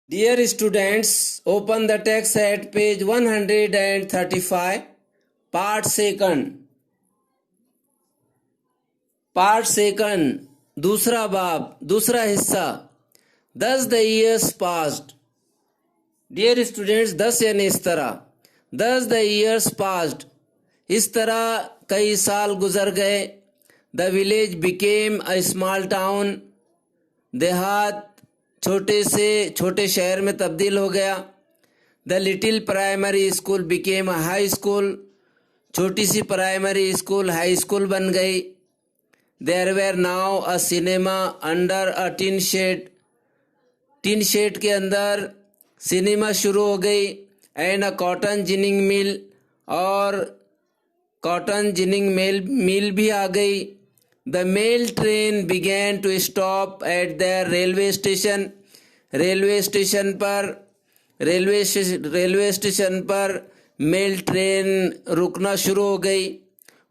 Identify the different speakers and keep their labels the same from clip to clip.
Speaker 1: Dear students, open the text at page 135, part second. Part second, दूसरा बाब, दूसरा हिस्सा. Thus the years passed. Dear students, thus यानी इस तरह. Thus the years passed. इस तरह कई साल गुजर गए. The village became a small town. देहात छोटे से छोटे शहर में तब्दील हो गया. The little primary school became a high school. छोटी सी प्राइमरी स्कूल हाई स्कूल बन गई. There were now a cinema under a tin shed. Tin shed के अंदर सिनेमा शुरू हो गई. And a cotton ginning mill, और कॉटन जिनिंग मिल भी आ गई. The mail train began to stop at the railway station. Railway station पर mail train रुकना शुरू हो गई.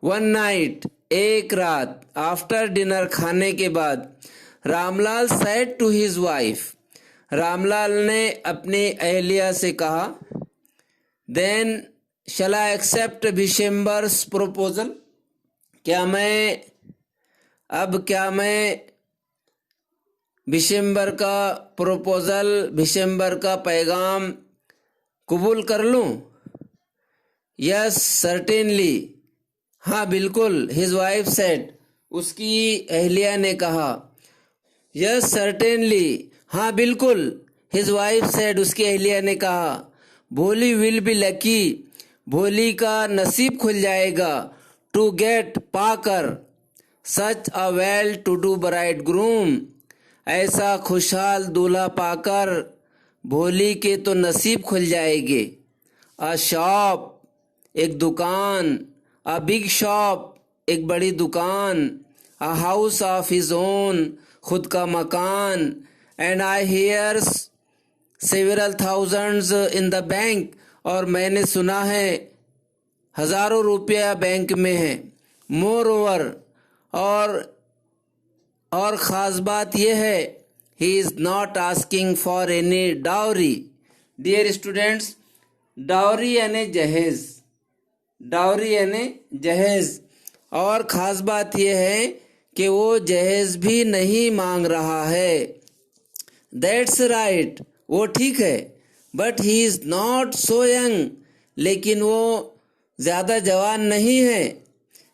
Speaker 1: वन नाइट, एक रात, आफ्टर डिनर, खाने के बाद, Ramlal said to his wife, Ramlal ने अपनी अहलिया से कहा, then shall I accept Bhishambhar's proposal? क्या मैं भिशंबर का प्रपोजल, भिशंबर का पैगाम कबूल कर लूं? यस सर्टेनली, हाँ बिल्कुल. हिज वाइफ सेड, उसकी अहलिया ने कहा. यस सर्टेनली, हाँ बिल्कुल. हिज वाइफ सेड, उसकी अहलिया ने कहा. भोली विल बी लकी, भोली का नसीब खुल जाएगा. टू गेट, पाकर. Such a well to do bride groom, ऐसा खुशहाल दूल्हा पाकर भोली के तो नसीब खुल जाएंगे. अ शॉप, एक दुकान. अ बिग शॉप, एक बड़ी दुकान. A house of his own, खुद का मकान. And I hears several thousands in the bank, और मैंने सुना है हजारों रुपया बैंक में है. मोर ओवर, और ख़ास बात यह है, he is not asking for any dowry. Dear students, dowry यानी जहेज, डाउरी यानी जहेज. और ख़ास बात यह है कि वो जहेज भी नहीं मांग रहा है. दैट्स राइट, वो ठीक है. But he is not so young, लेकिन वो ज़्यादा जवान नहीं है.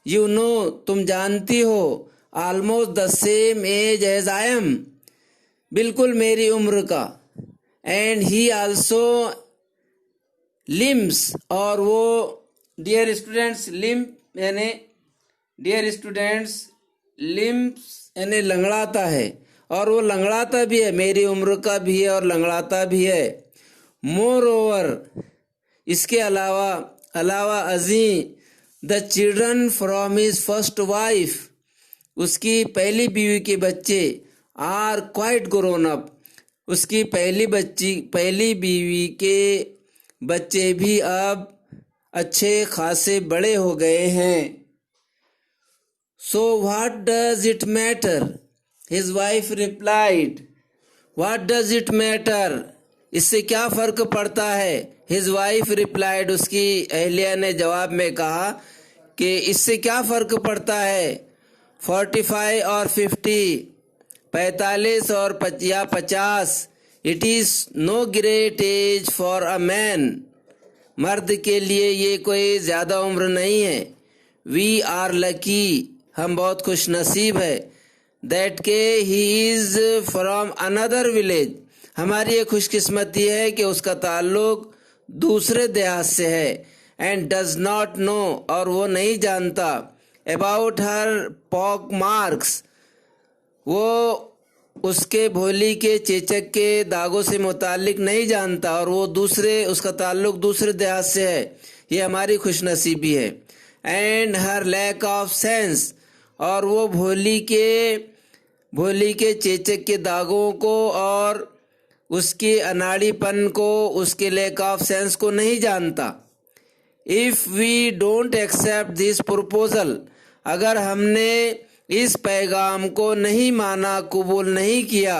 Speaker 1: यू नो, तुम जानती हो. Almost the same age as I am, बिल्कुल मेरी उम्र का. एंड ही आल्सो लिम्स, और वो, डियर स्टूडेंट्स, लिम्स यानी लंगड़ाता है, और वो लंगड़ाता भी है, मेरी उम्र का भी है और लंगड़ाता भी है. मोर ओवर, इसके अलावा अजी, the children from his first wife, उसकी पहली बीवी के बच्चे, आर क्वाइट ग्रोन अप, उसकी पहली बीवी के बच्चे भी अब अच्छे खासे बड़े हो गए हैं. So what does it matter, his wife replied. What does it matter, इससे क्या फर्क पड़ता है. हिज वाइफ रिप्लाइड, उसकी अहलिया ने जवाब में कहा कि इससे क्या फर्क पड़ता है. 45 और 50, 45 और 50. It is no great age for a man, मर्द के लिए ये कोई ज़्यादा उम्र नहीं है. वी आर लकी, हम बहुत खुश नसीब है. दैट के he is from another village, हमारी ये खुशकिस्मती है कि उसका ताल्लुक दूसरे देहात से है. एंड डज नॉट नो, और वो नहीं जानता. अबाउट हर पॉक मार्क्स, वो उसके भोली के चेचक के दागों से मुतालिक नहीं जानता, और वो उसका ताल्लुक दूसरे देहात से है. ये हमारी खुशनसीबी है. And her lack of sense, और वो भोली के चेचक के दागों को और उसके अनाड़ीपन को, उसके लैक ऑफ सेंस को नहीं जानता. If we don't accept this proposal, अगर हमने इस पैगाम को नहीं माना, कबूल नहीं किया,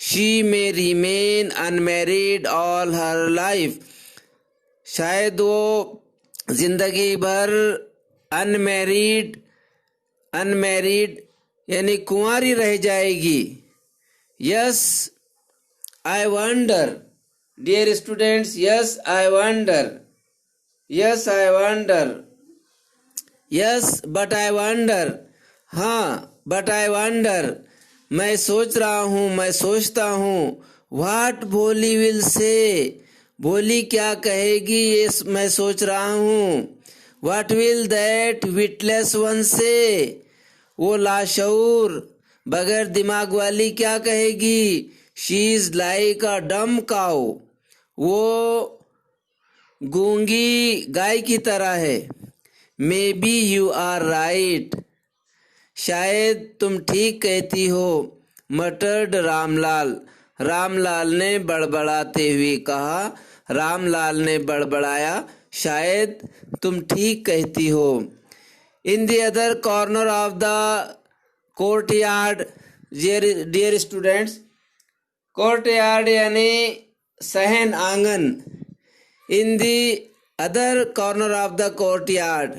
Speaker 1: she may remain unmarried all her life, शायद वो जिंदगी भर अनमैरिड यानी कुंवारी रह जाएगी। Yes I wonder, dear students, yes I wonder, yes I wonder, yes but I wonder, हाँ बट आई वंडर, मैं सोच रहा हूँ, मैं सोचता हूँ। व्हाट भोली विल से, भोली क्या कहेगी ये मैं सोच रहा हूँ। What will that witless one से, वो लाशऊर बगैर दिमाग वाली क्या कहेगी। शी इज लाइक अ डम काउ, वो गूंगी गाय की तरह है। Maybe you are right, शायद तुम ठीक कहती हो। मटर्ड रामलाल, रामलाल ने बड़बड़ाते हुए कहा, रामलाल ने बड़बड़ाया, शायद तुम ठीक कहती हो। In the other corner of the courtyard, dear students, courtyard यानी सहन आंगन। In the other corner of the courtyard,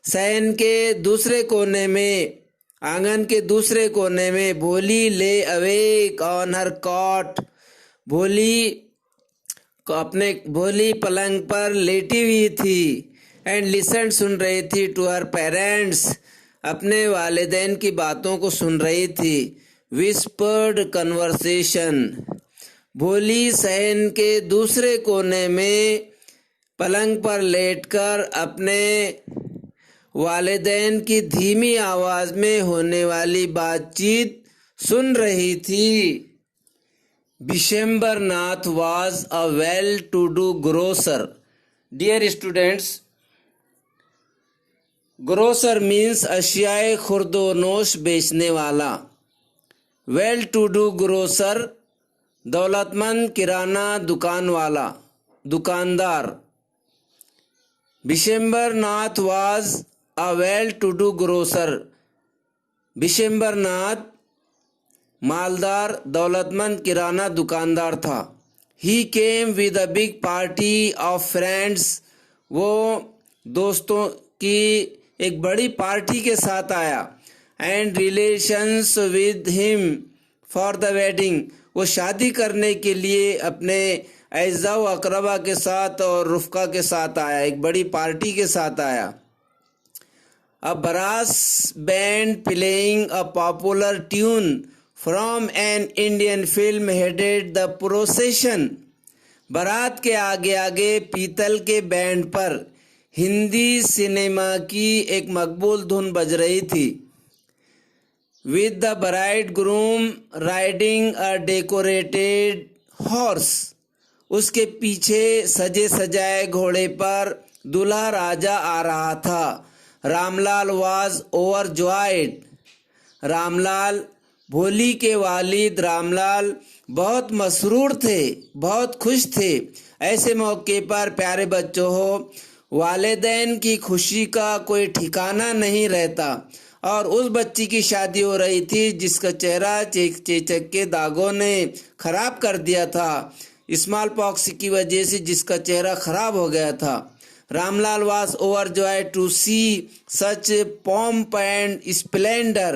Speaker 1: सहन के दूसरे कोने में, आंगन के दूसरे कोने में, भोली ले अवेक ऑन हर कॉट, भोली पलंग पर लेटी हुई थी। एंड लिसन, सुन रही थी, टू हर पेरेंट्स, अपने वालिदैन की बातों को सुन रही थी। विस्पर्ड कन्वर्सेशन, भोली सहन के दूसरे कोने में पलंग पर लेटकर अपने वालिदैन की धीमी आवाज में होने वाली बातचीत सुन रही थी। Bishamber Nath was a well to do grocer, dear students, grocer means अशियाए खुर्दोनोश बेचने वाला। वेल टू डू ग्रोसर, दौलतमंद किराना दुकान वाला, दुकानदार। Bishamber Nath was a well to do grocer, Bishamber Nath मालदार दौलतमंद किराना दुकानदार था। He came with a big party of friends, वो दोस्तों की एक बड़ी पार्टी के साथ आया। And relations with him for the wedding, वो शादी करने के लिए अपने एज़ा व अकरबा के साथ और रुफ़का के साथ आया, एक बड़ी पार्टी के साथ आया। A brass band playing a popular tune from an Indian film headed the procession. बारात के आगे आगे पीतल के बैंड पर हिंदी सिनेमा की एक मकबूल धुन बज रही थी। With the bridegroom riding a decorated horse, उसके पीछे सजे सजाए घोड़े पर दूल्हा राजा आ रहा था। रामलाल वाज ओवरजॉयड, रामलाल, भोली के वालिद रामलाल बहुत मसरूर थे, बहुत खुश थे। ऐसे मौके पर प्यारे बच्चों हो, वालिदैन की खुशी का कोई ठिकाना नहीं रहता। और उस बच्ची की शादी हो रही थी जिसका चेहरा चेचक के दागों ने खराब कर दिया था, स्मॉल पॉक्स की वजह से जिसका चेहरा खराब हो गया था। Ramlal was overjoyed to see such pomp and splendor.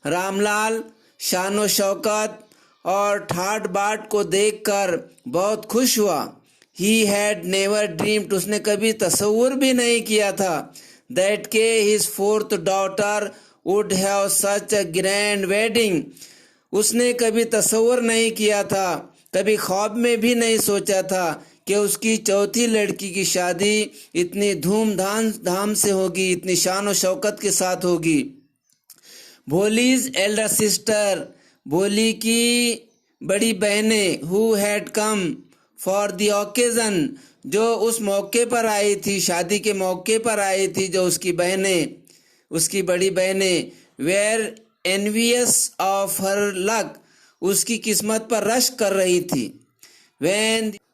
Speaker 1: Ramlal शानो Shaukat और ठाट बाट को देखकर बहुत खुश हुआ। He had never dreamed, उसने कभी तस्वुर भी नहीं किया था, that his fourth daughter would have such a grand wedding. उसने कभी तस्वुर नहीं किया था, कभी ख्वाब में भी नहीं सोचा था कि उसकी चौथी लड़की की शादी इतनी धूमधाम से होगी, इतनी शान और शौकत के साथ होगी। भोलीज एल्डर सिस्टर, भोली की बड़ी बहनें, who had come for the occasion, जो उस मौके पर आई थी, शादी के मौके पर आई थी, जो उसकी बहनें, उसकी बड़ी बहनें, were envious of her luck, उसकी किस्मत पर रश्क कर रही थी।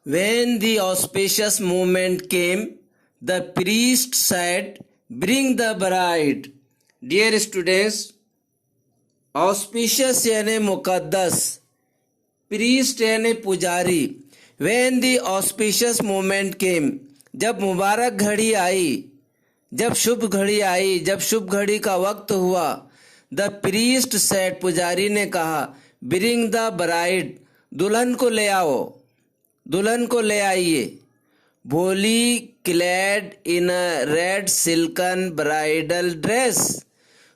Speaker 1: When the auspicious moment came, the priest said, "Bring the bride." Dear students, auspicious यानी मुकद्दस, priest यानी पुजारी, when the auspicious moment came, जब मुबारक घड़ी आई, जब शुभ घड़ी आई, जब शुभ घड़ी का वक्त हुआ, the priest said, पुजारी ने कहा, bring the bride, दुल्हन को ले आओ, दुल्हन को ले आइए। भोली clad in a red silken bridal dress,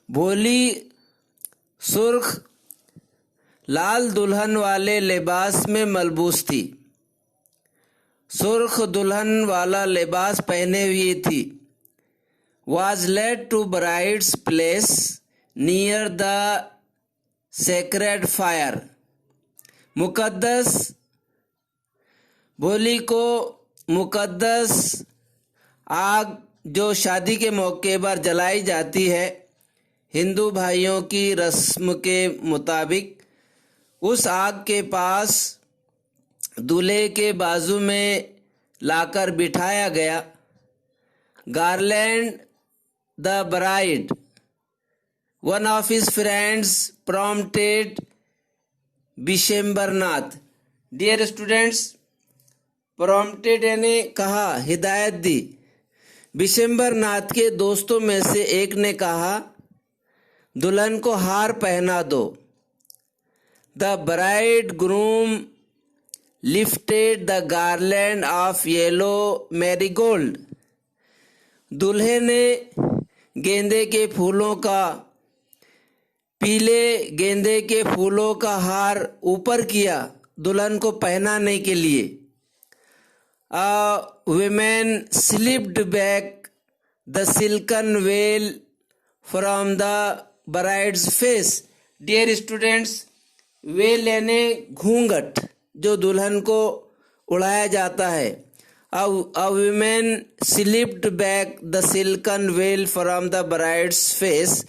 Speaker 1: भोली सुर्ख लाल दुल्हन वाले लिबास में मलबूस थी, सुर्ख दुल्हन वाला लिबास पहने हुई थी। was led to bride's place near the sacred fire, मुकद्दस भोली को मुकद्दस आग जो शादी के मौके पर जलाई जाती है हिंदू भाइयों की रस्म के मुताबिक, उस आग के पास दूल्हे के बाजू में लाकर बिठाया गया। Garland the bride, one of his friends prompted Bishambernath. Dear students, prompted यानी कहा, हिदायत दी। बिशेम्बरनाथ के दोस्तों में से एक ने कहा, दुल्हन को हार पहना दो। The bride groom lifted the garland of yellow marigold, दूल्हे ने गेंदे के फूलों का, पीले गेंदे के फूलों का हार ऊपर किया दुल्हन को पहनाने के लिए। women slipped back the silken veil from the bride's face. Dear students, veil यानी घूंघट जो दुल्हन को उड़ाया जाता है। A woman slipped back the silken veil from the bride's face.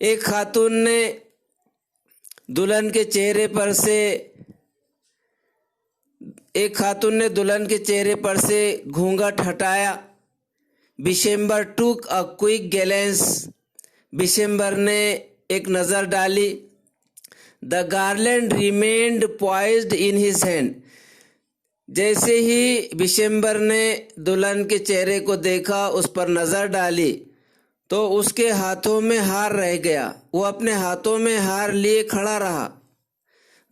Speaker 1: एक खातून ने दुल्हन के चेहरे पर से घूंघट हटाया। बिशेम्बर टूक अ क्विक ग्लैंस, बिशेम्बर ने एक नज़र डाली। The garland remained poised in his hand, जैसे ही बिशेम्बर ने दुल्हन के चेहरे को देखा, उस पर नज़र डाली, तो उसके हाथों में हार रह गया। वो अपने हाथों में हार लिए खड़ा रहा।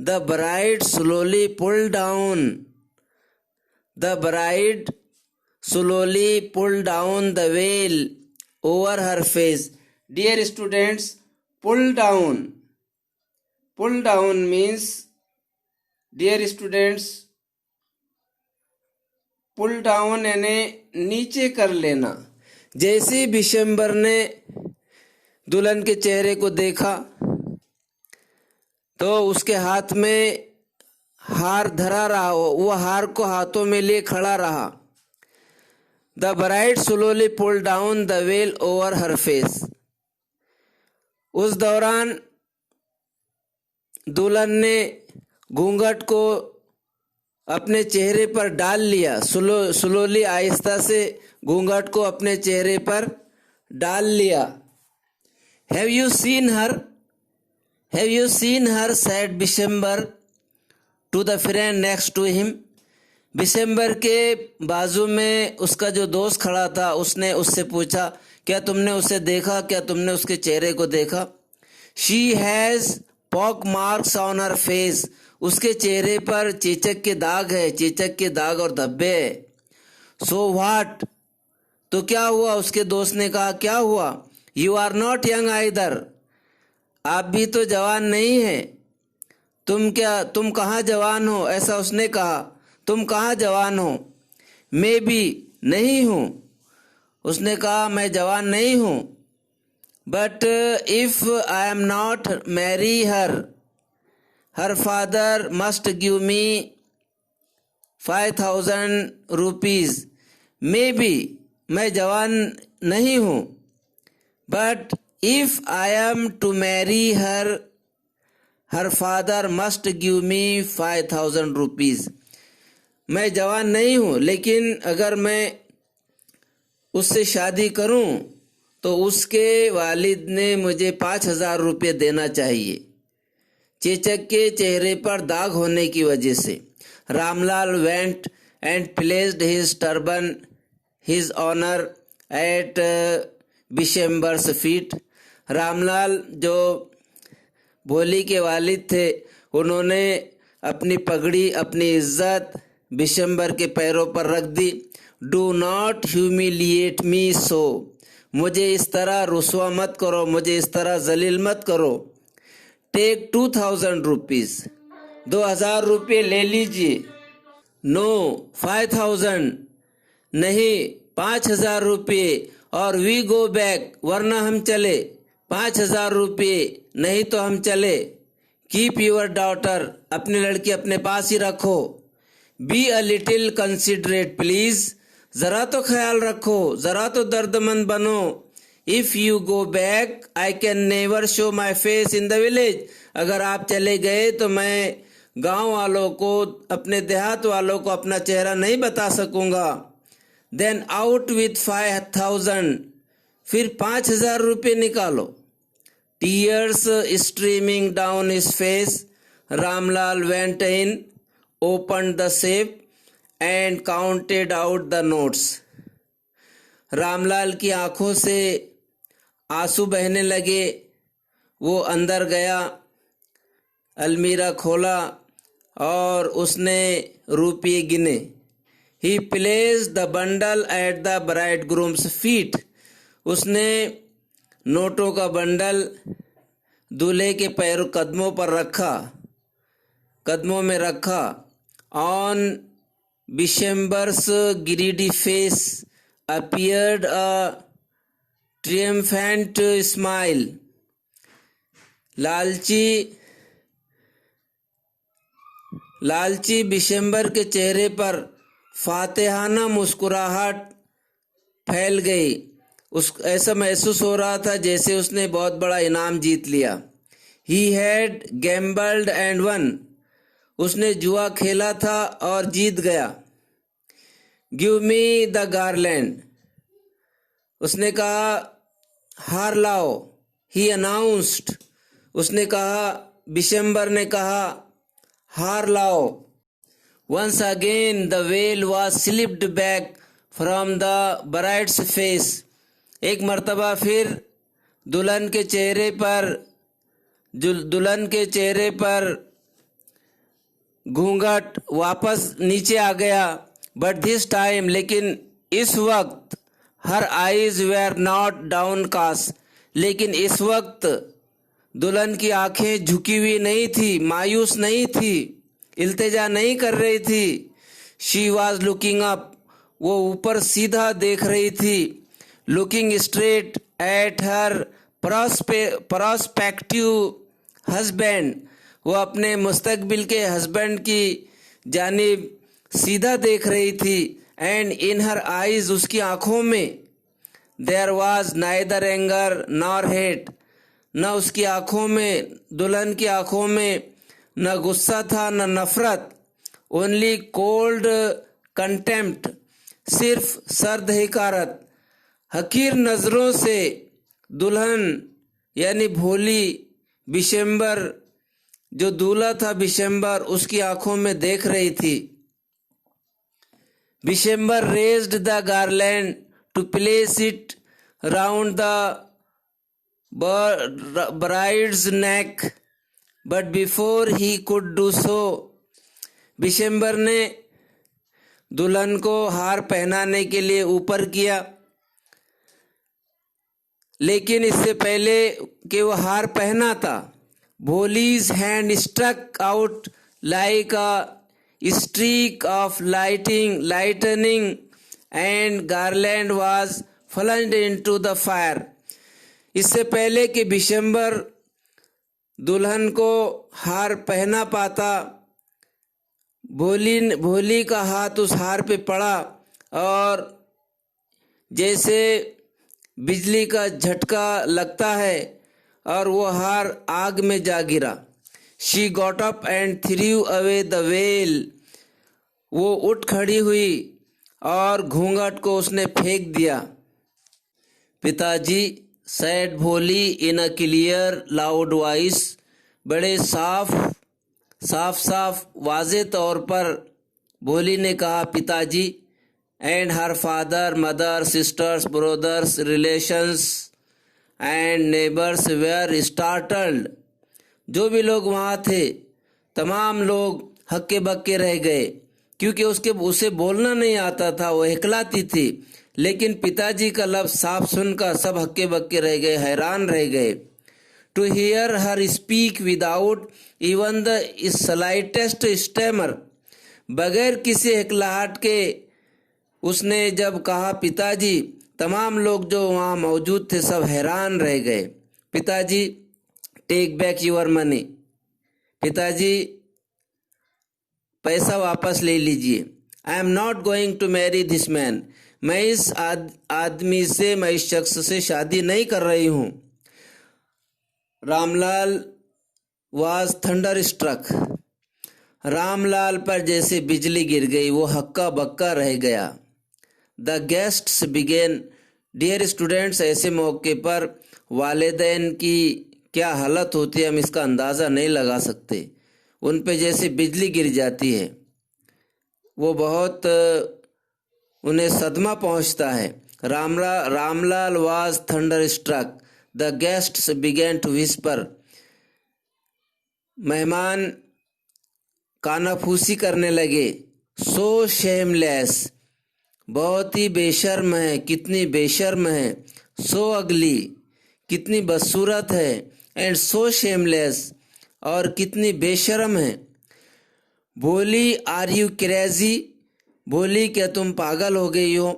Speaker 1: The bride slowly pulled down, the bride slowly pulled down the veil over her face. Dear students, pull down means, dear students, pull down यानी नीचे कर लेना। जैसे बिशेम्बर ने दुल्हन के चेहरे को देखा तो उसके हाथ में हार धरा रहा, वो हार को हाथों में लिए खड़ा रहा। The bride slowly pull down the veil over her face. उस दौरान दुल्हन ने घूंघट को अपने चेहरे पर डाल लिया। स्लोली आहिस्ता से घूंघट को अपने चेहरे पर डाल लिया। Have you seen her, said Bishamber to the friend next to him. Bishamber के बाजू में उसका जो दोस्त खड़ा था, उसने उससे पूछा, क्या तुमने उसे देखा, क्या तुमने उसके चेहरे को देखा? She has pock marks on her face, उसके चेहरे पर चेचक के दाग है, चेचक के दाग और धब्बे है। सो व्हाट, तो क्या हुआ? उसके दोस्त ने कहा, क्या हुआ? You are not young either, आप भी तो जवान नहीं है। तुम कहाँ जवान हो? ऐसा उसने कहा, तुम कहाँ जवान हो? मैं भी नहीं हूँ, उसने कहा, मैं जवान नहीं हूँ। But if I am not marry her father must give me 5,000 rupees. Maybe, मैं जवान नहीं हूँ, but if I am to marry her father must give me 5,000 rupees. मैं जवान नहीं हूँ, लेकिन अगर मैं उससे शादी करूँ तो उसके वालिद ने मुझे 5,000 रुपये देना चाहिए। चेचक के चेहरे पर दाग होने की वजह से। Ramlal went and placed his turban his honour at Bishamber's feet. Ramlal जो भोली के वालिद थे, उन्होंने अपनी पगड़ी, अपनी इज्जत बिशंबर के पैरों पर रख दी। डू नॉट ह्यूमिलिएट मी सो, मुझे इस तरह रुसवा मत करो, मुझे इस तरह जलील मत करो। टेक 2000 रुपीज, 2000 रुपये ले लीजिए। नो 5000, नहीं 5000 रुपये। और वी गो बैक, वरना हम चले। 5000 रुपये, नहीं तो हम चले। कीप यूर डॉटर, अपनी लड़की अपने पास ही रखो। Be a little considerate please, जरा तो ख्याल रखो, जरा तो दर्दमंद बनो। If you go back I can never show my face in the village, अगर आप चले गए तो मैं गांव वालों को, अपने देहात वालों को अपना चेहरा नहीं बता सकूंगा। देन आउट विथ 5000, फिर 5000 रुपये निकालो। Tears streaming down his face, Ramlal went in, opened the safe and counted out the notes. Ramlal की आंखों से आंसू बहने लगे। वो अंदर गया, अलमीरा खोला और उसने रुपये गिने। He placed the bundle at the bridegroom's feet. उसने नोटों का बंडल दूल्हे के कदमों पर रखा, कदमों में रखा। On Bishember's greedy face appeared a triumphant smile. लालची बिशेम्बर के चेहरे पर फातेहाना मुस्कुराहट फैल गई। ऐसा महसूस हो रहा था जैसे उसने बहुत बड़ा इनाम जीत लिया। He had gambled and won. उसने जुआ खेला था और जीत गया। गिव मी द गार्लैंड, उसने कहा हार लाओ। ही अनाउंस्ड, उसने कहा, बिशेम्बर ने कहा हार लाओ। Once again the veil was slipped back from the bride's face, एक मर्तबा फिर दुल्हन के चेहरे पर घूंघट वापस नीचे आ गया। बट दिस टाइम, लेकिन इस वक्त, her eyes were not downcast, लेकिन इस वक्त दुल्हन की आंखें झुकी हुई नहीं थी, मायूस नहीं थी, इल्तिजा नहीं कर रही थी। शी वॉज लुकिंग अप, वो ऊपर सीधा देख रही थी। Looking straight at her prospective husband, वो अपने मुस्तकबिल के हस्बैंड की जानिब सीधा देख रही थी। एंड इन हर आईज, उसकी आंखों में, there was neither anger nor hate, न उसकी आंखों में, दुल्हन की आंखों में न गुस्सा था न नफरत। ओनली कोल्ड कंटेम्प्ट, सिर्फ सर्द हिकारत। हकीर नजरों से दुल्हन यानी भोली, बिशेम्बर जो दूल्हा था बिशेम्बर, उसकी आंखों में देख रही थी। Bishambar raised the garland to place it round the bride's neck, but before he could do so, Bishambar ने दुल्हन को हार पहनाने के लिए ऊपर किया, लेकिन इससे पहले कि वो हार पहना था, Bholi's hand struck out like a streak of lightning and garland was flung into the fire. इससे पहले कि बिशेम्बर दुल्हन को हार पहना पाता, भोली का हाथ उस हार पे पड़ा और जैसे बिजली का झटका लगता है और वो हार आग में जा गिरा। She got up and through away the well, वो उठ खड़ी हुई और घूंघट को उसने फेंक दिया। पिताजी, said भोली in a clear loud voice, बड़े साफ साफ वाज़े तौर पर भोली ने कहा, पिताजी। And her father, mother, sisters, brothers, relations and neighbours were startled. जो भी लोग वहाँ थे तमाम लोग हक्के बक्के रह गए, क्योंकि उसे बोलना नहीं आता था, वो हिकलाती थी। लेकिन पिताजी का लफ्ज साफ सुनकर सब हक्के बक्के रह गए, हैरान रह गए। To hear her speak without even the slightest stammer, बगैर किसी हिकलाहट के उसने जब कहा पिताजी, तमाम लोग जो वहाँ मौजूद थे सब हैरान रह गए। पिताजी, टेक बैक योर मनी, पिताजी पैसा वापस ले लीजिए। I am not going to marry this man, मैं इस आदमी से, मैं इस शख्स से शादी नहीं कर रही हूँ। Ramlal was thunderstruck, Ramlal पर जैसे बिजली गिर गई, वो हक्का बक्का रह गया। The guests began, dear students, ऐसे मौके पर वालिदैन की क्या हालत होती है हम इसका अंदाज़ा नहीं लगा सकते। उन पे जैसे बिजली गिर जाती है, वो बहुत उन्हें सदमा पहुंचता है। Ramlal was thunderstruck, the guests began to whisper, मेहमान कानाफूसी करने लगे। सो शेमलेस, बहुत ही बेशर्म है, कितनी बेशर्म है। सो अगली, कितनी बदसूरत है। एंड सो शेमलेस, और कितनी बेशर्म है। बोली, आर यू क्रेजी, बोली क्या तुम पागल हो गई हो।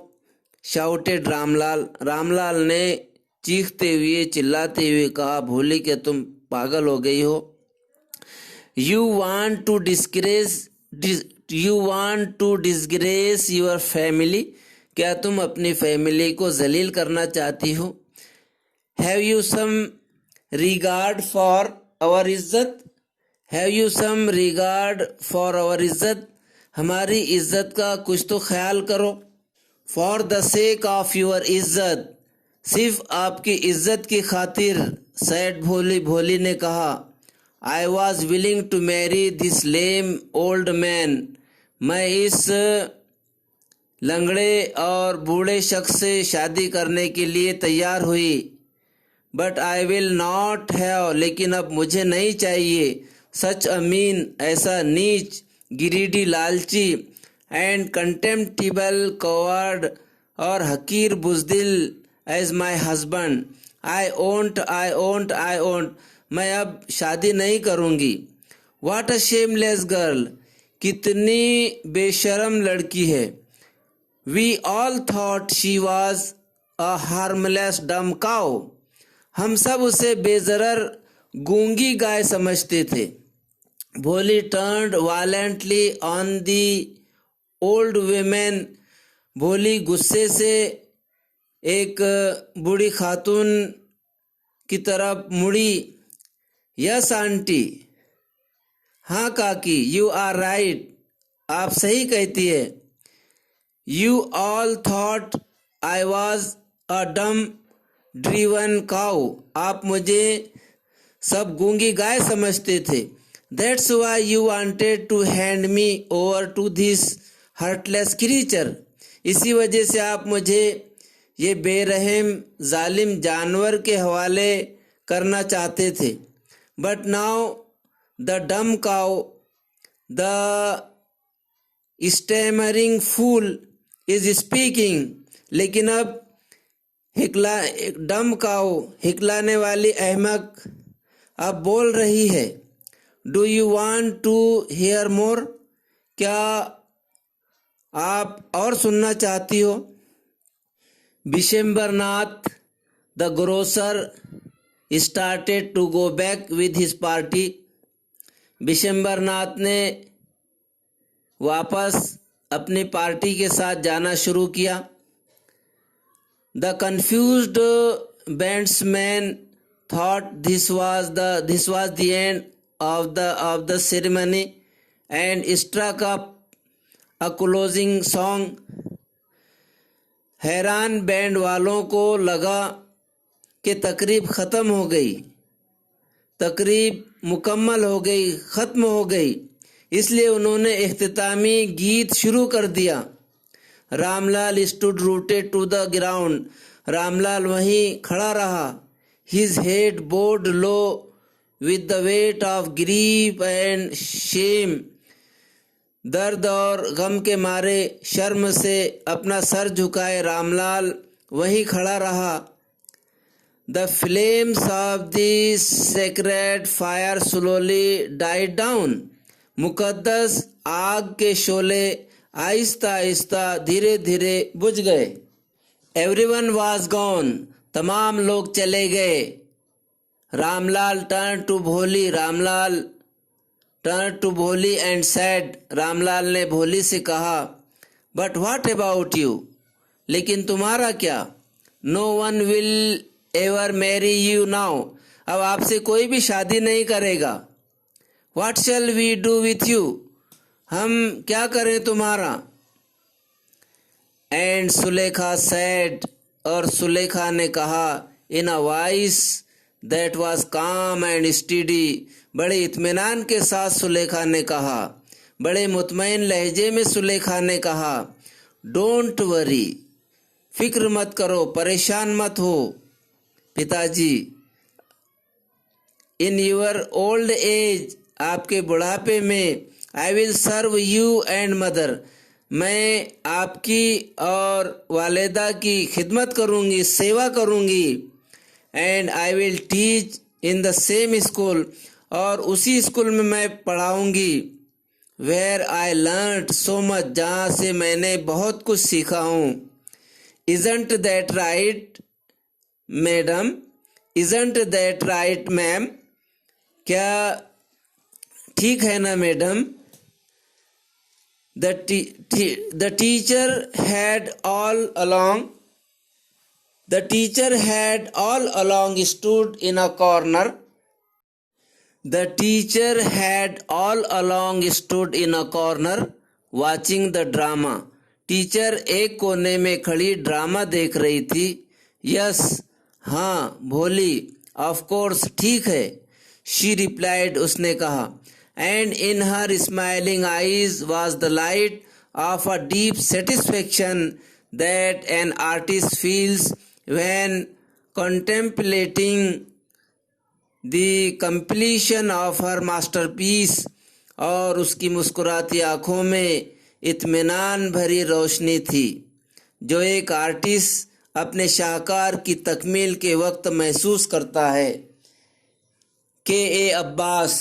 Speaker 1: शाउटेड रामलाल, रामलाल ने चीखते हुए चिल्लाते हुए कहा, भोली क्या तुम पागल हो गई हो। You want to disgrace your family, क्या तुम अपनी फैमिली को जलील करना चाहती हो। Have you some regard for our izzat, have you some regard for our izzat, हमारी इज्जत का कुछ तो ख्याल करो। For the sake of your izzat, सिर्फ आपकी इज्जत की खातिर। सैड भोली ने कहा, I was willing to marry this lame old man, मैं इस लंगड़े और बूढ़े शख्स से शादी करने के लिए तैयार हुई। But I will not have, लेकिन अब मुझे नहीं चाहिए। सच अ मीन, ऐसा नीच, गिरीडी, लालची, एंड कंटेम्प्टिबल कवर्ड, और हकीर बुजदिल एज माई हस्बैंड। आई ओंट, मैं अब शादी नहीं करूँगी। वाट अ शेमलेस गर्ल, कितनी बेशरम लड़की है। We all thought she was a harmless dumb cow, हम सब उसे बेजरर गूंगी गाय समझते थे। Bholi turned violently on the old women, Bholi गुस्से से एक बूढ़ी खातून की तरफ मुड़ी। यस आंटी, हाँ काकी, यू आर राइट, आप सही कहती है। You all thought I was a डम ड्रीवन काउ, आप मुझे सब गूंगी गाय समझते थे। That's why you wanted to hand me over to this heartless creature, इसी वजह से आप मुझे ये बेरहम जालिम जानवर के हवाले करना चाहते थे। But now the dumb cow, the stammering fool is speaking, लेकिन अब डम काउ, हिकलाने वाली अहमक अब बोल रही है। Do you want to hear more, क्या आप और सुनना चाहती हो। Bishambarnath the grocer started to go back with his party, Bishambarnath ने वापस अपनी पार्टी के साथ जाना शुरू किया। The confused bandsman thought this was the end of the ceremony and struck up a closing song. हैरान बैंड वालों को लगा कि तकरीब ख़त्म हो गई। तकरीब मुकम्मल हो गई, ख़त्म हो गई, इसलिए उन्होंने इख्तितामी गीत शुरू कर दिया। Ramlal stood rooted to the ground, Ramlal वहीं खड़ा रहा। His head bowed low with the weight of grief and shame, दर्द और गम के मारे शर्म से अपना सर झुकाए रामलाल वहीं खड़ा रहा। The flames of the sacred fire slowly died down, मुकद्दस आग के शोले आहिस्ता आहिस्ता धीरे धीरे बुझ गए। एवरीवन वाज गॉन, तमाम लोग चले गए। रामलाल टर्न टू भोली, रामलाल टर्न टू भोली एंड सैड, रामलाल ने भोली से कहा, बट व्हाट अबाउट यू, लेकिन तुम्हारा क्या? No one will ever marry you now, अब आपसे कोई भी शादी नहीं करेगा। What shall we do with you, हम क्या करें तुम्हारा? एंड सुलेखा सैड, और सुलेखा ने कहा इन अ वॉइस दैट वाज काम एंड स्टडी, बड़े इत्मीनान के साथ सुलेखा ने कहा, बड़े मुतमईन लहजे में सुलेखा ने कहा, डोंट वरी, फिक्र मत करो, परेशान मत हो पिताजी। इन योर ओल्ड एज, आपके बुढ़ापे में, I will serve you and mother, मैं आपकी और वालिदा की खिदमत करूंगी, सेवा करूंगी। And I will teach in the same school, और उसी स्कूल में मैं पढ़ाऊंगी। Where I learned so much, जहाँ से मैंने बहुत कुछ सीखा हूँ। Isn't that right madam, isn't that right ma'am, क्या ठीक है ना madam? The teacher had all along stood in a corner. The teacher had all along stood in a corner watching the drama. Teacher एक कोने में खड़ी drama देख रही थी। यस, हाँ भोली, ऑफ कोर्स ठीक है। शी रिप्लाइड, उसने कहा। And in her smiling eyes was the light of a deep satisfaction that an artist feels when contemplating the completion of her masterpiece, और उसकी मुस्कुराती आंखों में इत्मीनान भरी रोशनी थी जो एक आर्टिस्ट अपने शाहकार की तकमील के वक्त महसूस करता है। के ए अब्बास।